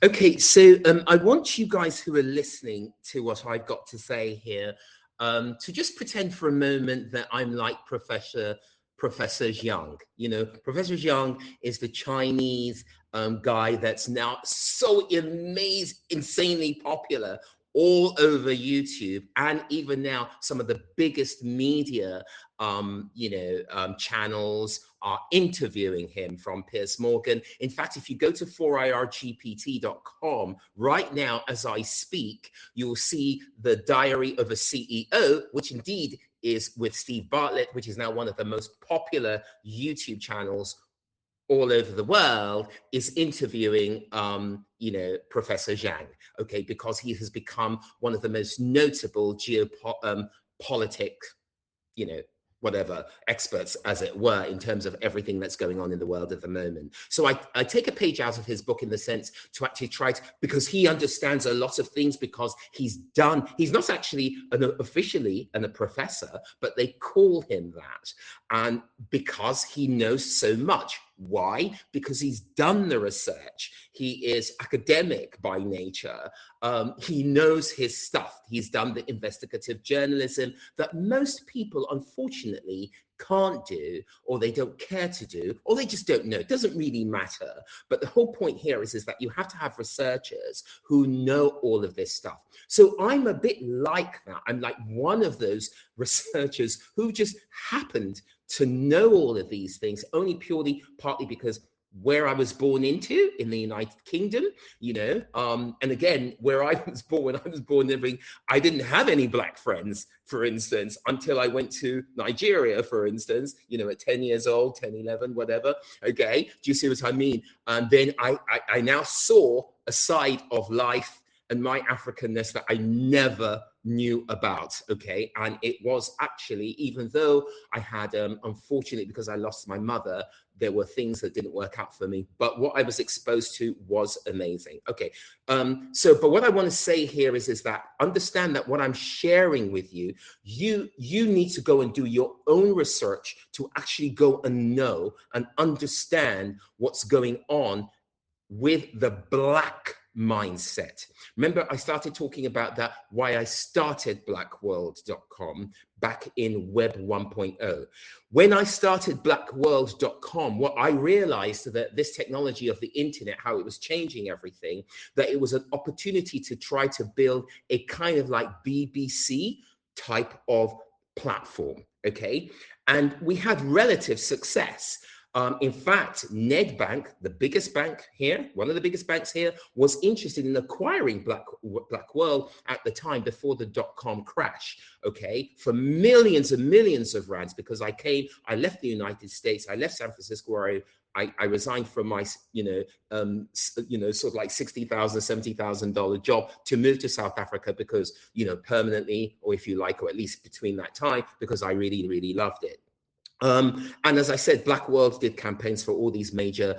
Okay, so I want you guys who are listening to what I've got to say here to just pretend for a moment that I'm like Professor Zhang. You know, Professor Zhang is the Chinese guy that's now so insanely popular all over YouTube, and even now some of the biggest media channels are interviewing him, from Piers Morgan. In fact, if you go to 4irgpt.com right now as I speak, you'll see the Diary of a CEO, which indeed is with Steve Bartlett, which is now one of the most popular YouTube channels all over the world, is interviewing Professor Zhang, okay, because he has become one of the most notable geopolitics, whatever experts, as it were, in terms of everything that's going on in the world at the moment. So I take a page out of his book in the sense to actually try to, because he understands a lot of things, because he's not actually officially a professor, but they call him that. And because he knows so much. Why? Because he's done the research. He is academic by nature. He knows his stuff. He's done the investigative journalism that most people, unfortunately, can't do, or they don't care to do, or they just don't know. It doesn't really matter. But the whole point here is that you have to have researchers who know all of this stuff. So I'm a bit like that. I'm like one of those researchers who just happened to know all of these things, only partly because where I was born into in the United Kingdom, and again, where I was born, I didn't have any black friends, for instance, until I went to Nigeria, for instance, at 10 years old, 10, 11, whatever. Okay. Do you see what I mean? And then I now saw a side of life and my Africanness that I never knew about, okay? And it was actually, even though I had, unfortunately, because I lost my mother, there were things that didn't work out for me, but what I was exposed to was amazing. Okay, but what I want to say here is that understand that what I'm sharing with you, you need to go and do your own research to actually go and know and understand what's going on with the black mindset. Remember, I started talking about that, why I started blackworld.com back in Web 1.0. When I started blackworld.com, what I realized that this technology of the internet, how it was changing everything, that it was an opportunity to try to build a kind of like BBC type of platform, okay? And we had relative success. In fact, Nedbank, the biggest bank here, one of the biggest banks here, was interested in acquiring Black World at the time before the dot-com crash, okay, for millions and millions of rands, because I left the United States, I left San Francisco, where I resigned from my, sort of like $60,000, $70,000 job to move to South Africa because, permanently, or if you like, or at least between that time, because I really, really loved it. And as I said, Black World did campaigns for all these major,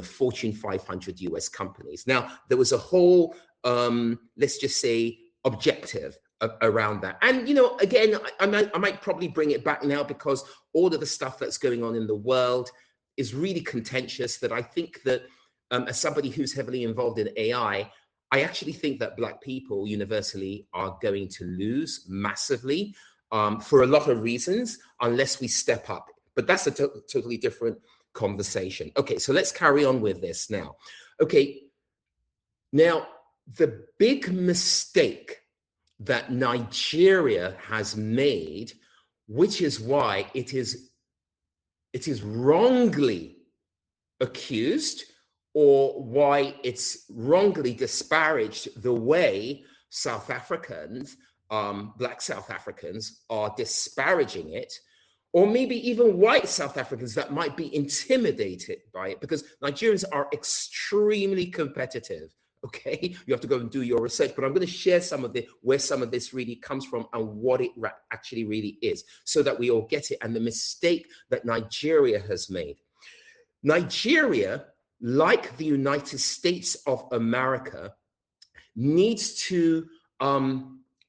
Fortune 500 US companies. Now, there was a whole, let's just say, objective around that. And, again, I might probably bring it back now, because all of the stuff that's going on in the world is really contentious, that I think that as somebody who's heavily involved in AI, I actually think that Black people universally are going to lose massively. For a lot of reasons, unless we step up. But that's a totally different conversation. Okay, so let's carry on with this now. Okay, now the big mistake that Nigeria has made, which is why it is wrongly accused, or why it's wrongly disparaged the way South Africans, Black South Africans, are disparaging it, or maybe even white South Africans that might be intimidated by it, because Nigerians are extremely competitive. Okay, you have to go and do your research, but I'm going to share where some of this really comes from and what it actually really is, so that we all get it, and the mistake that Nigeria has made. Nigeria, like the United States of America, needs to,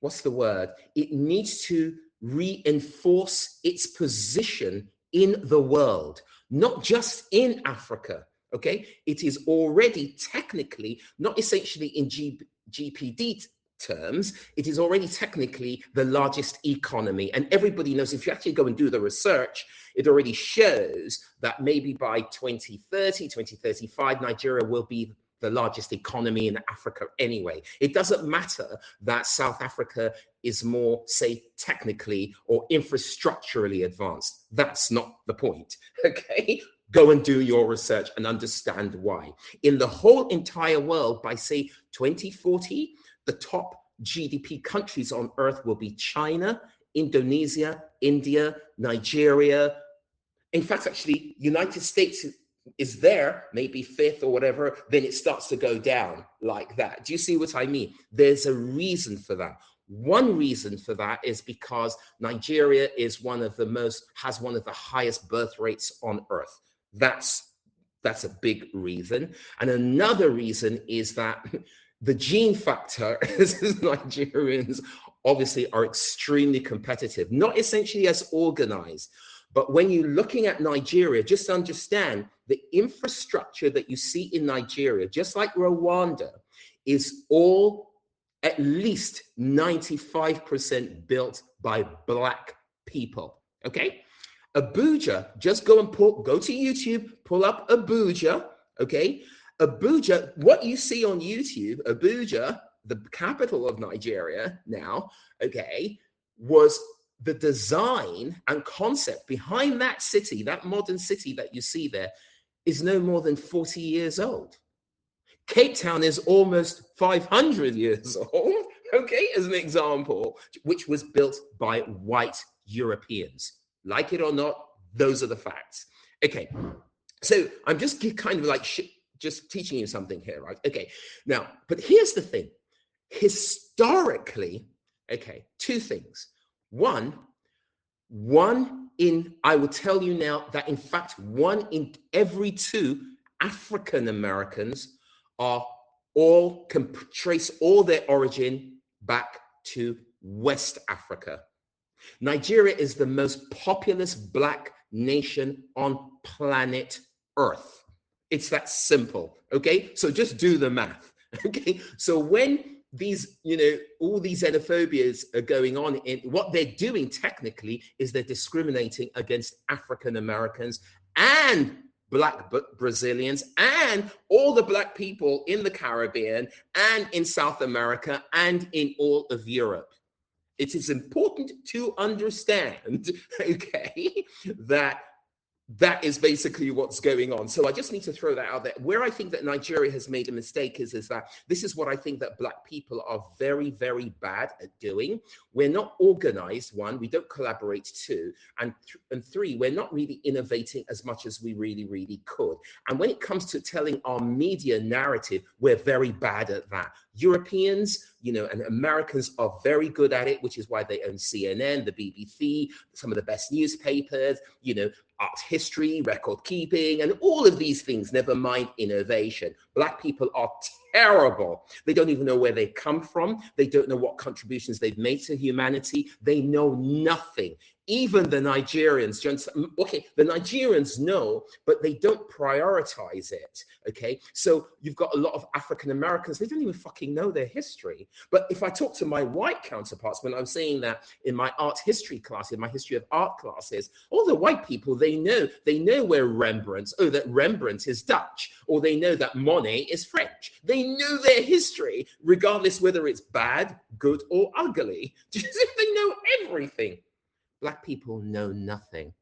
what's the word? It needs to reinforce its position in the world, not just in Africa, Okay, it is already technically, not essentially in GPD terms, it is already technically the largest economy. And everybody knows, if you actually go and do the research, it already shows that maybe by 2030, 2035, Nigeria will be the largest economy in Africa anyway. It doesn't matter that South Africa is more, say, technically or infrastructurally advanced. That's not the point, okay? Go and do your research and understand why. In the whole entire world, by say 2040, the top GDP countries on earth will be China, Indonesia, India, Nigeria. In fact, actually, United States is there, maybe fifth or whatever, then it starts to go down like that. Do you see what I mean? There's a reason for that. One reason for that is because Nigeria is has one of the highest birth rates on earth. That's a big reason. And another reason is that the gene factor is Nigerians obviously are extremely competitive, not essentially as organized. But when you're looking at Nigeria, just understand the infrastructure that you see in Nigeria, just like Rwanda, is all at least 95% built by Black people, okay? Abuja, just go to YouTube, pull up Abuja, okay? Abuja, what you see on YouTube, Abuja, the capital of Nigeria now, okay, was the design and concept behind that city, that modern city that you see there, is no more than 40 years old. Cape Town is almost 500 years old, okay, as an example, which was built by white Europeans. Like it or not, those are the facts. Okay, so I'm just kind of like just teaching you something here, right? Okay, now, but here's the thing. Historically, okay, two things. One in, I will tell you now that in fact, 1 in every 2 African Americans can trace all their origin back to West Africa. Nigeria is the most populous Black nation on planet Earth. It's that simple, okay? So just do the math, okay? So when these, all these xenophobias are going on, what they're doing technically is they're discriminating against African Americans and Black Brazilians and all the Black people in the Caribbean and in South America and in all of Europe. It is important to understand, okay, that is basically what's going on. So I just need to throw that out there. Where I think that Nigeria has made a mistake is that this is what I think that Black people are very, very bad at doing. We're not organized, one, we don't collaborate, two, and three, we're not really innovating as much as we really, really could. And when it comes to telling our media narrative, we're very bad at that. Europeans, and Americans are very good at it, which is why they own CNN, the BBC, some of the best newspapers, art history, record keeping, and all of these things, never mind innovation. Black people are terrible. They don't even know where they come from. They don't know what contributions they've made to humanity. They know nothing. Even the Nigerians, okay, the Nigerians know, but they don't prioritize it, okay? So you've got a lot of African Americans, they don't even fucking know their history. But if I talk to my white counterparts, when I'm saying that in my art history class, in my history of art classes, all the white people, they know where that Rembrandt is Dutch, or they know that Monet is French. They know their history, regardless whether it's bad, good, or ugly. They know everything. Black people know nothing.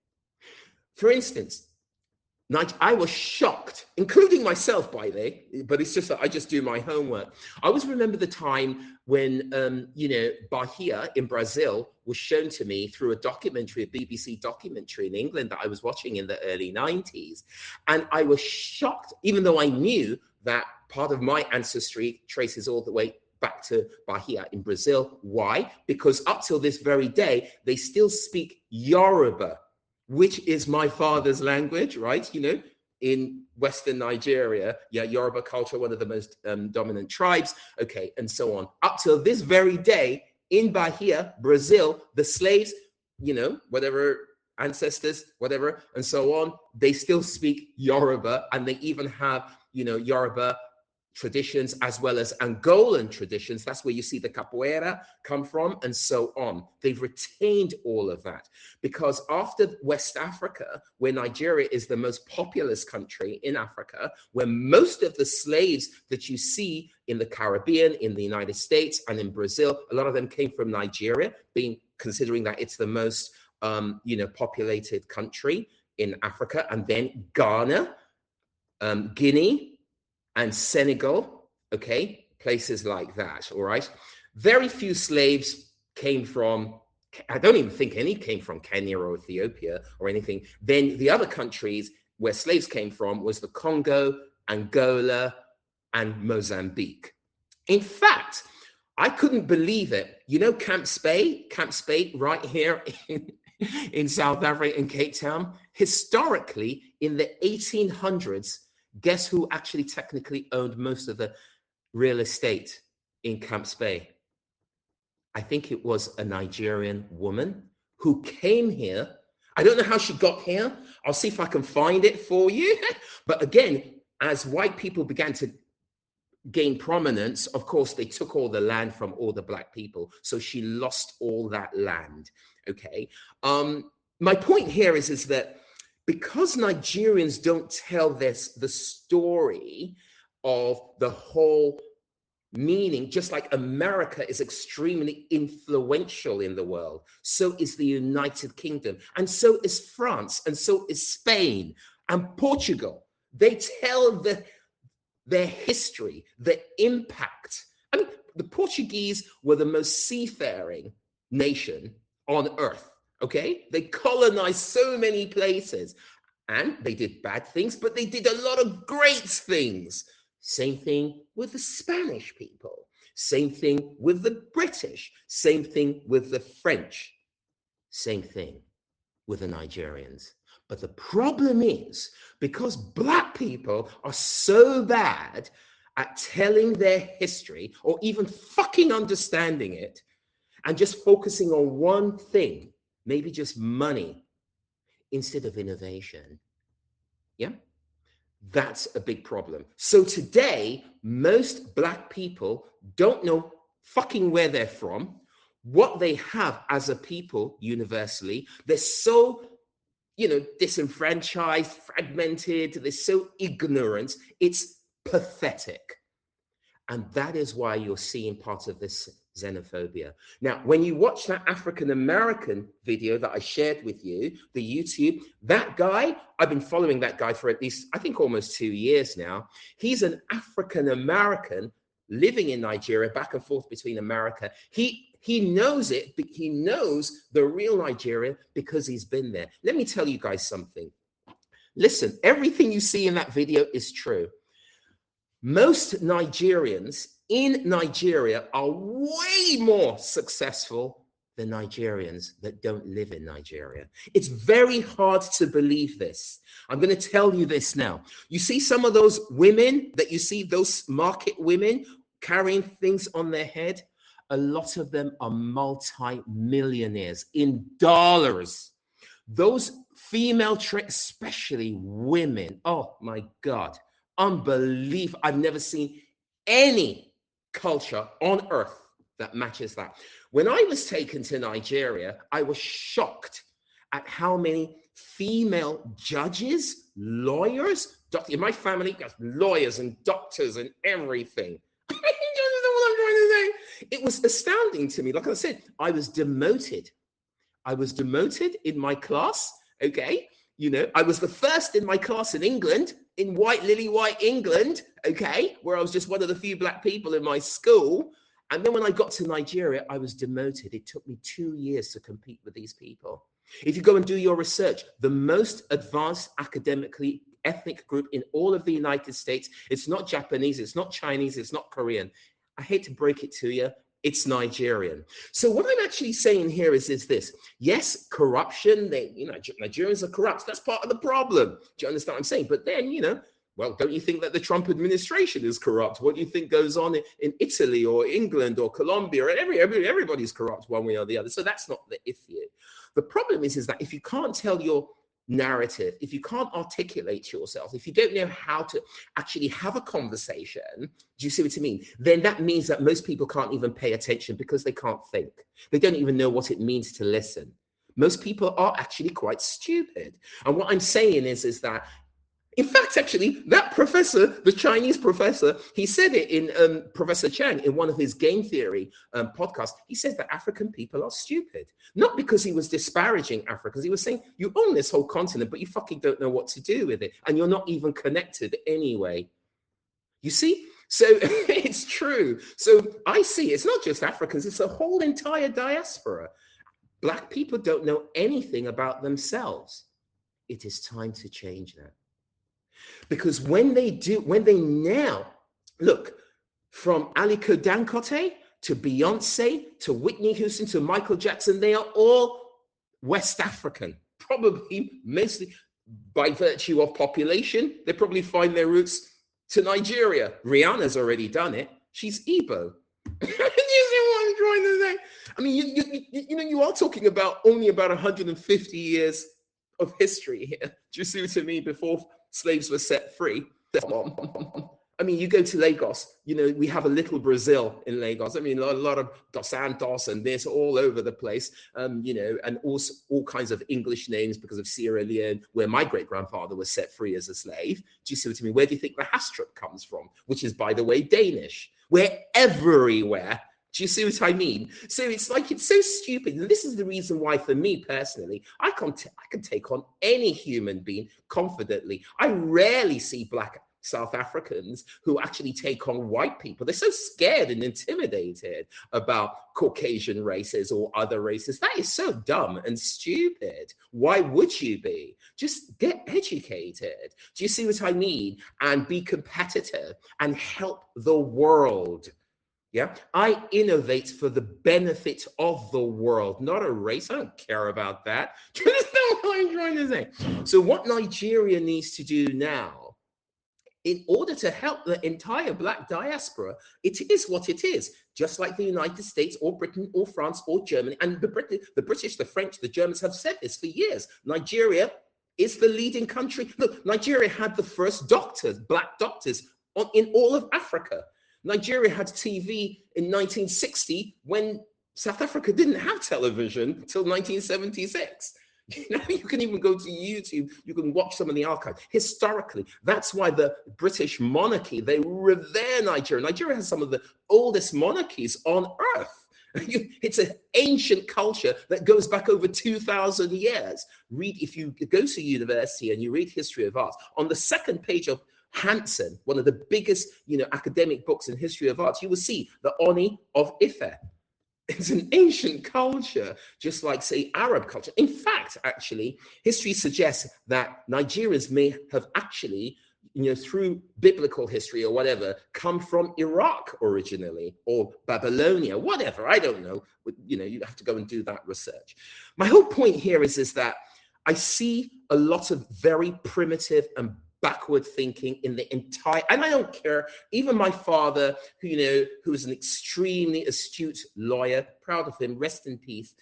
For instance, I was shocked, including myself, by the way, but it's just that I just do my homework. I always remember the time when, Bahia in Brazil was shown to me through a BBC documentary in England that I was watching in the early 90s. And I was shocked, even though I knew that part of my ancestry traces all the way back to Bahia in Brazil. Why? Because up till this very day, they still speak Yoruba, which is my father's language, right? In Western Nigeria, Yoruba culture, one of the most dominant tribes, okay, and so on. Up till this very day, in Bahia, Brazil, the slaves, whatever ancestors, whatever, and so on, they still speak Yoruba, and they even have, Yoruba traditions as well as Angolan traditions. That's where you see the capoeira come from, and so on. They've retained all of that because after West Africa, where Nigeria is the most populous country in Africa, where most of the slaves that you see in the Caribbean, in the United States, and in Brazil, a lot of them came from Nigeria, considering that it's the most populated country in Africa, and then Ghana, Guinea, and Senegal, okay, places like that, all right? Very few slaves came from, I don't even think any came from Kenya or Ethiopia or anything. Then the other countries where slaves came from was the Congo, Angola, and Mozambique. In fact, I couldn't believe it. You know Camp Spey right here in South Africa, in Cape Town? Historically, in the 1800s, guess who actually technically owned most of the real estate in Camps Bay? I think it was a Nigerian woman who came here. I don't know how she got here. I'll see if I can find it for you. But again, as white people began to gain prominence, of course, they took all the land from all the black people. So she lost all that land. Okay. My point here is that because Nigerians don't tell the story of the whole meaning, just like America is extremely influential in the world, so is the United Kingdom, and so is France, and so is Spain and Portugal. They tell their history, the impact. I mean, the Portuguese were the most seafaring nation on earth. Okay, they colonized so many places, and they did bad things, but they did a lot of great things. Same thing with the Spanish people, same thing with the British, same thing with the French, same thing with the Nigerians. But the problem is, because black people are so bad at telling their history or even fucking understanding it and just focusing on one thing, maybe just money instead of innovation. Yeah, that's a big problem. So today, most black people don't know fucking where they're from, what they have as a people universally. They're so, disenfranchised, fragmented. They're so ignorant. It's pathetic. And that is why you're seeing part of this xenophobia. Now, when you watch that African-American video that I shared with you, the YouTube, that guy, I've been following that guy for at least, I think almost 2 years now. He's an African-American living in Nigeria, back and forth between America. He knows it, but he knows the real Nigeria because he's been there. Let me tell you guys something. Listen, everything you see in that video is true. Most Nigerians in Nigeria are way more successful than Nigerians that don't live in Nigeria. It's very hard to believe this. I'm going to tell you this now. You see some of those women that you see, those market women carrying things on their head? A lot of them are multi-millionaires in dollars. Those female especially women, oh my God. Unbelievable. I've never seen any culture on earth that matches that. When I was taken to Nigeria, I was shocked at how many female judges, lawyers, in my family, got lawyers and doctors and everything. You understand what I'm trying to say? It was astounding to me. Like I said, I was demoted. I was demoted in my class, okay? I was the first in my class in England, in Lily White, England, okay, where I was just one of the few black people in my school. And then when I got to Nigeria, I was demoted. It took me 2 years to compete with these people. If you go and do your research, the most advanced academically ethnic group in all of the United States, it's not Japanese, it's not Chinese, it's not Korean. I hate to break it to you. It's Nigerian. So what I'm actually saying here is this. Yes, corruption, Nigerians are corrupt. That's part of the problem. Do you understand what I'm saying? But then, Well, don't you think that the Trump administration is corrupt? What do you think goes on in Italy or England or Colombia? Everybody's corrupt one way or the other. So that's not the issue. The problem is that if you can't tell your narrative, if you can't articulate yourself, if you don't know how to actually have a conversation, do you see what I mean? Then that means that most people can't even pay attention because they can't think. They don't even know what it means to listen. Most people are actually quite stupid. And what I'm saying is that, in fact, actually, that professor, the Chinese professor, he said it in Professor Chang in one of his game theory podcasts. He said that African people are stupid, not because he was disparaging Africans. He was saying, you own this whole continent, but you fucking don't know what to do with it. And you're not even connected anyway. You see? So it's true. So I see it's not just Africans, it's a whole entire diaspora. Black people don't know anything about themselves. It is time to change that. Because when they now look, from Aliko Dangote to Beyonce to Whitney Houston to Michael Jackson, they are all West African, probably mostly by virtue of population. They probably find their roots to Nigeria. Rihanna's already done it. She's Igbo. You see what I'm trying to say? I mean, you are talking about only about 150 years of history here. Do you see what I mean? Before slaves were set free. I mean, you go to Lagos, we have a little Brazil in Lagos. I mean, a lot of Dos Santos and this all over the place, and also all kinds of English names because of Sierra Leone, where my great-grandfather was set free as a slave. Do you see what I mean? Where do you think the Hastrup comes from? Which is, by the way, Danish. We're everywhere. Do you see what I mean? So it's like, it's so stupid. And this is the reason why, for me personally, I can take on any human being confidently. I rarely see Black South Africans who actually take on white people. They're so scared and intimidated about Caucasian races or other races. That is so dumb and stupid. Why would you be? Just get educated. Do you see what I mean? And be competitive and help the world. Yeah, I innovate for the benefit of the world, not a race. I don't care about that. Do you understand what I'm trying to say? So what Nigeria needs to do now, in order to help the entire Black diaspora, it is what it is. Just like the United States or Britain or France or Germany, and the British, the French, the Germans have said this for years. Nigeria is the leading country. Look, Nigeria had the first doctors, Black doctors, in all of Africa. Nigeria had TV in 1960 when South Africa didn't have television until 1976. You can even go to YouTube, you can watch some of the archives. Historically, that's why the British monarchy, they revere Nigeria. Nigeria has some of the oldest monarchies on earth. It's an ancient culture that goes back over 2,000 years. If you go to university and you read history of art, on the second page of Hansen, one of the biggest, academic books in history of art, you will see the Oni of Ife. It's an ancient culture, just like, say, Arab culture. In fact, actually, history suggests that Nigerians may have actually, through biblical history or whatever, come from Iraq originally, or Babylonia, whatever. I don't know. You have to go and do that research. My whole point here is that I see a lot of very primitive and backward thinking in the entire, and I don't care, even my father, who is an extremely astute lawyer, proud of him, rest in peace,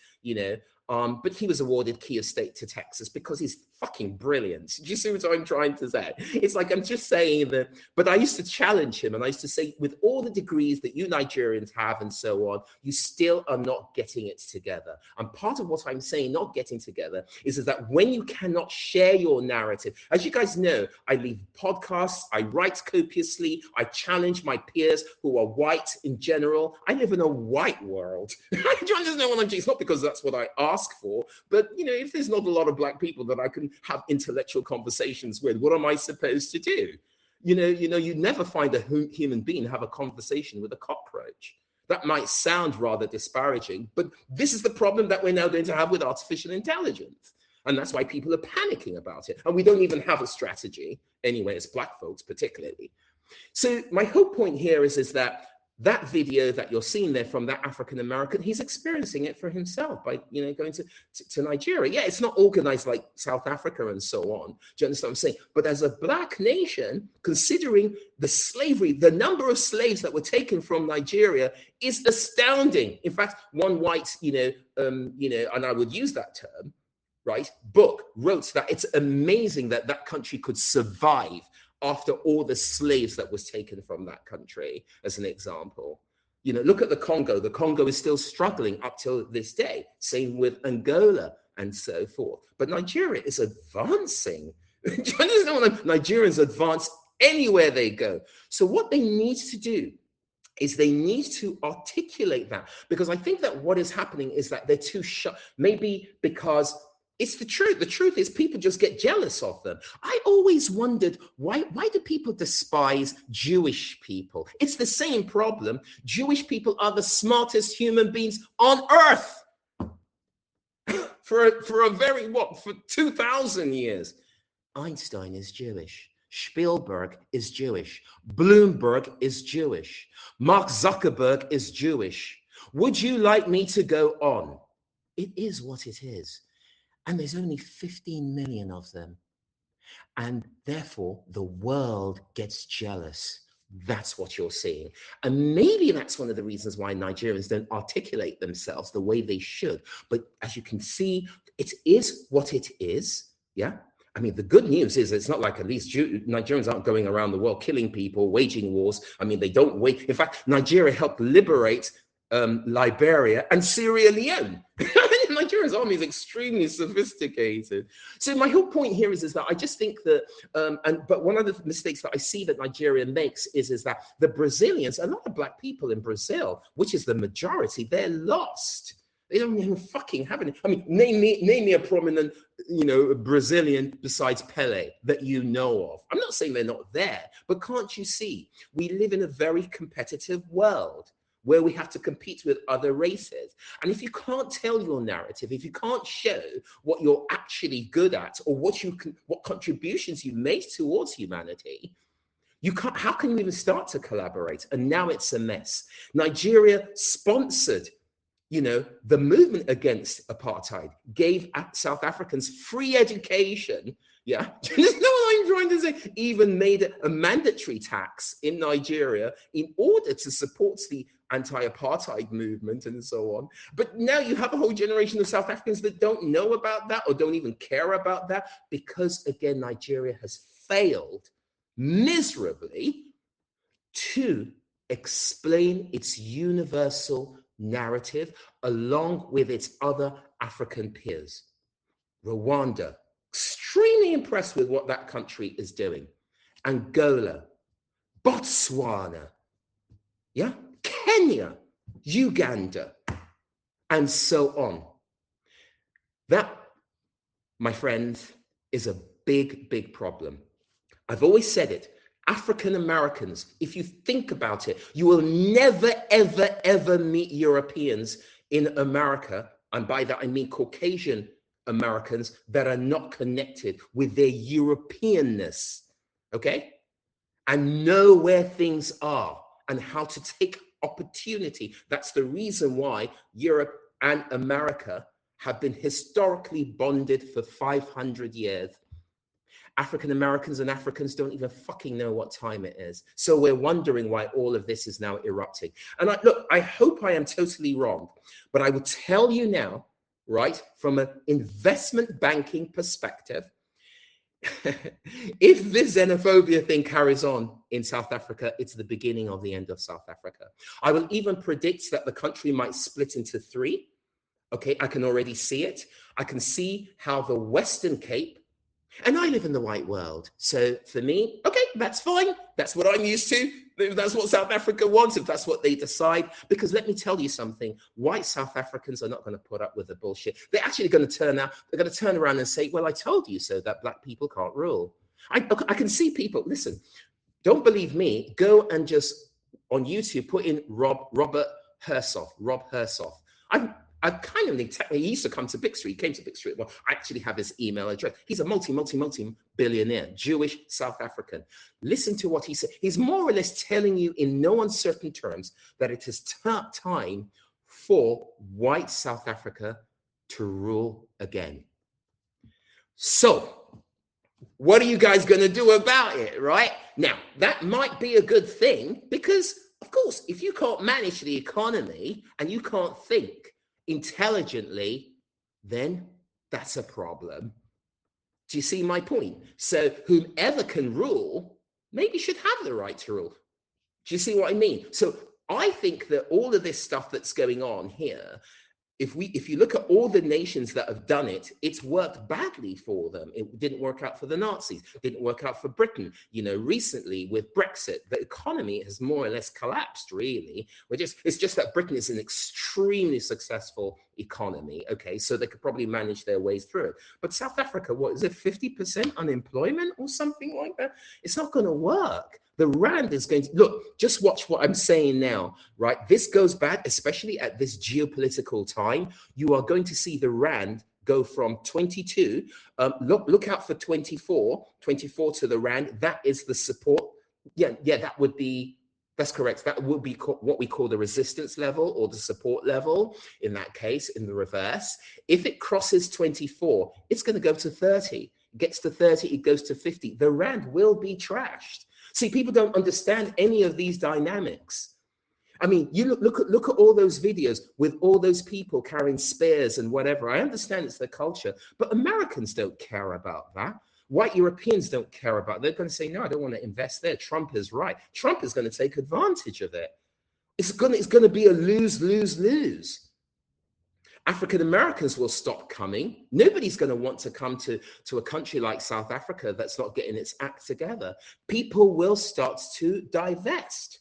but he was awarded key estate to Texas because he's fucking brilliant. Do you see what I'm trying to say? It's like, I'm just saying that, but I used to challenge him and I used to say, with all the degrees that you Nigerians have and so on, you still are not getting it together. And part of what I'm saying, not getting together, is that when you cannot share your narrative, as you guys know, I leave podcasts, I write copiously, I challenge my peers who are white in general. I live in a white world. Do you understand what I'm saying? It's not because that's what I ask for, but if there's not a lot of Black people that I can have intellectual conversations with, what am I supposed to do? You never find a human being have a conversation with a cockroach. That might sound rather disparaging, but this is the problem that we're now going to have with artificial intelligence. And that's why people are panicking about it. And we don't even have a strategy anyway, as Black folks particularly. So my whole point here is that That video that you're seeing there from that African American, he's experiencing it for himself by, going to Nigeria. Yeah, it's not organized like South Africa and so on. Do you understand what I'm saying? But as a black nation, considering the slavery, the number of slaves that were taken from Nigeria is astounding. In fact, one white, and I would use that term, right, book wrote that it's amazing that that country could survive after all the slaves that was taken from that country, as an example. Look at the Congo. The Congo is still struggling up till this day. Same with Angola and so forth. But Nigeria is advancing. Do you understand what Nigerians advance anywhere they go. So what they need to do is they need to articulate that, because I think that what is happening is that they're too shy, maybe because it's the truth. The truth is people just get jealous of them. I always wondered, why do people despise Jewish people? It's the same problem. Jewish people are the smartest human beings on earth for 2,000 years. Einstein is Jewish. Spielberg is Jewish. Bloomberg is Jewish. Mark Zuckerberg is Jewish. Would you like me to go on? It is what it is. And there's only 15 million of them. And therefore, the world gets jealous. That's what you're seeing. And maybe that's one of the reasons why Nigerians don't articulate themselves the way they should. But as you can see, it is what it is. Yeah. I mean, the good news is it's not like at least Nigerians aren't going around the world killing people, waging wars. I mean, they don't wait. In fact, Nigeria helped liberate Liberia and Sierra Leone. Nigeria's army is extremely sophisticated. So my whole point here is that I just think that, but one of the mistakes that I see that Nigeria makes is that the Brazilians, a lot of black people in Brazil, which is the majority, they're lost. They don't even fucking have any. I mean, name me a prominent, Brazilian besides Pele that you know of. I'm not saying they're not there, but can't you see? We live in a very competitive world where we have to compete with other races. And if you can't tell your narrative, if you can't show what you're actually good at or what contributions you made towards humanity, how can you even start to collaborate? And now it's a mess. Nigeria sponsored, the movement against apartheid, gave South Africans free education. Yeah, do you know what I'm trying to say? Even made it a mandatory tax in Nigeria in order to support the anti-apartheid movement and so on. But now you have a whole generation of South Africans that don't know about that or don't even care about that because, again, Nigeria has failed miserably to explain its universal narrative along with its other African peers. Rwanda, extremely impressed with what that country is doing. Angola, Botswana, yeah, Kenya, Uganda, and so on. That, my friends, is a big, big problem. I've always said it. African Americans, if you think about it, you will never, ever, ever meet Europeans in America, and by that I mean Caucasian Americans, that are not connected with their Europeanness, okay? And know where things are and how to take opportunity. That's the reason why Europe and America have been historically bonded for 500 years. African Americans and Africans don't even fucking know what time it is. So we're wondering why all of this is now erupting. And I hope I am totally wrong, but I will tell you now, right, from an investment banking perspective, if this xenophobia thing carries on in South Africa, it's the beginning of the end of South Africa. I will even predict that the country might split into three. Okay, I can already see it. I can see how the Western Cape, and I live in the white world. So for me, okay, that's fine. That's what I'm used to. If that's what South Africa wants, if that's what they decide. Because let me tell you something, white South Africans are not going to put up with the bullshit. They're actually going to turn around and say, well, I told you so, that black people can't rule. I can see people, listen, don't believe me, go and just on YouTube put in Robert Hersoff, Rob Hersoff. I kind of think he used to come to Big Street. He came to Big Street. Well, I actually have his email address. He's a multi billionaire, Jewish South African. Listen to what he said. He's more or less telling you in no uncertain terms that it is time for white South Africa to rule again. So, what are you guys going to do about it, right? Now, that might be a good thing because, of course, if you can't manage the economy and you can't think intelligently, then that's a problem. Do you see my point? So whomever can rule maybe should have the right to rule. Do you see what I mean? So I think that all of this stuff that's going on here, if you look at all the nations that have done it, it's worked badly for them. It didn't work out for the Nazis, didn't work out for Britain. You know, recently with Brexit, the economy has more or less collapsed, really. It's just that Britain is an extremely successful economy, okay? So they could probably manage their ways through it. But South Africa, what is it, 50% unemployment or something like that? It's not going to work. The Rand is going to, look, just watch what I'm saying now, right? This goes bad, especially at this geopolitical time. You are going to see the Rand go from 22, look out for 24 to the Rand. That is the support. Yeah, that's correct. That would be what we call the resistance level or the support level in that case, in the reverse. If it crosses 24, it's going to go to 30. It gets to 30, it goes to 50. The Rand will be trashed. See, people don't understand any of these dynamics. I mean, you look at all those videos with all those people carrying spears and whatever. I understand it's their culture, but Americans don't care about that. White Europeans don't care about it. They're going to say, no, I don't want to invest there. Trump is right. Trump is going to take advantage of it. It's going to be a lose. African Americans will stop coming. Nobody's going to want to come to a country like South Africa that's not getting its act together. People will start to divest.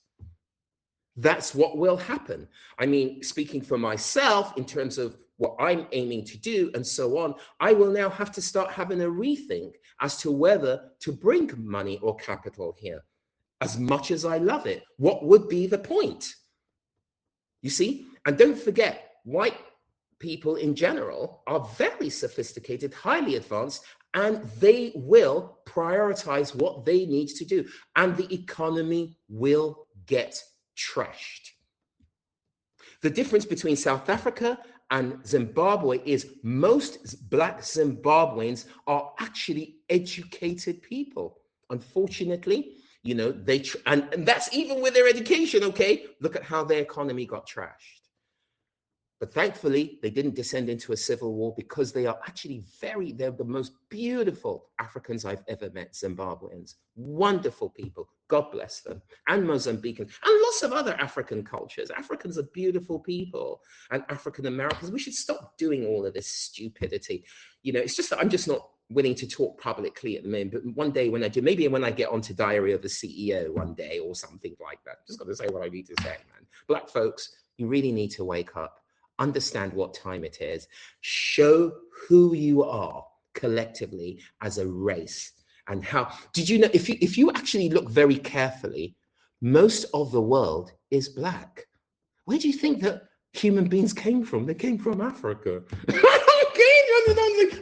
That's what will happen. I mean, speaking for myself in terms of what I'm aiming to do and so on, I will now have to start having a rethink as to whether to bring money or capital here. As much as I love it, what would be the point? You see? And don't forget, white people in general are very sophisticated, highly advanced, and they will prioritize what they need to do. And the economy will get trashed. The difference between South Africa and Zimbabwe is most Black Zimbabweans are actually educated people. Unfortunately, you know, and that's even with their education, okay? Look at how their economy got trashed. But thankfully, they didn't descend into a civil war because they are actually they're the most beautiful Africans I've ever met, Zimbabweans. Wonderful people. God bless them. And Mozambicans and lots of other African cultures. Africans are beautiful people, and African Americans. We should stop doing all of this stupidity. You know, it's just that I'm just not willing to talk publicly at the moment. But one day when I do, maybe when I get onto Diary of the CEO one day or something like that, I'm just going to say what I need to say, man. Black folks, you really need to wake up. Understand what time it is. Show who you are collectively as a race. And how did you know, if you actually look very carefully, most of the world is Black. Where do you think that human beings came from? They came from Africa.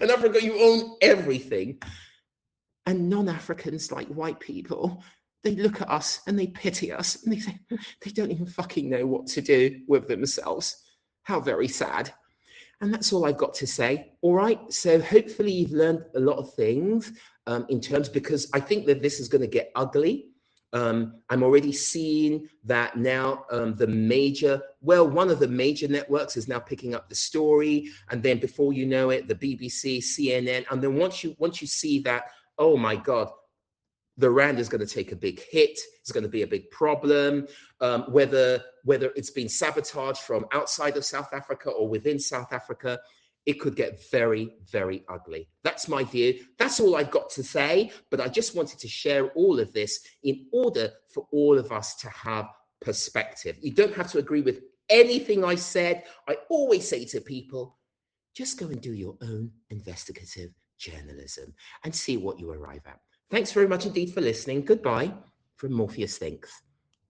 In Africa, you own everything. And non-Africans, like white people, they look at us and they pity us and they say, they don't even fucking know what to do with themselves. How very sad. And that's all I've got to say. All right. So hopefully you've learned a lot of things in terms, because I think that this is going to get ugly. I'm already seeing that now one of the major networks is now picking up the story. And then before you know it, the BBC, CNN. And then once you see that, oh my God, the Rand is going to take a big hit. It's going to be a big problem. Whether it's been sabotaged from outside of South Africa or within South Africa, it could get very, very ugly. That's my view. That's all I've got to say. But I just wanted to share all of this in order for all of us to have perspective. You don't have to agree with anything I said. I always say to people, just go and do your own investigative journalism and see what you arrive at. Thanks very much indeed for listening. Goodbye from Morpheus Thinks.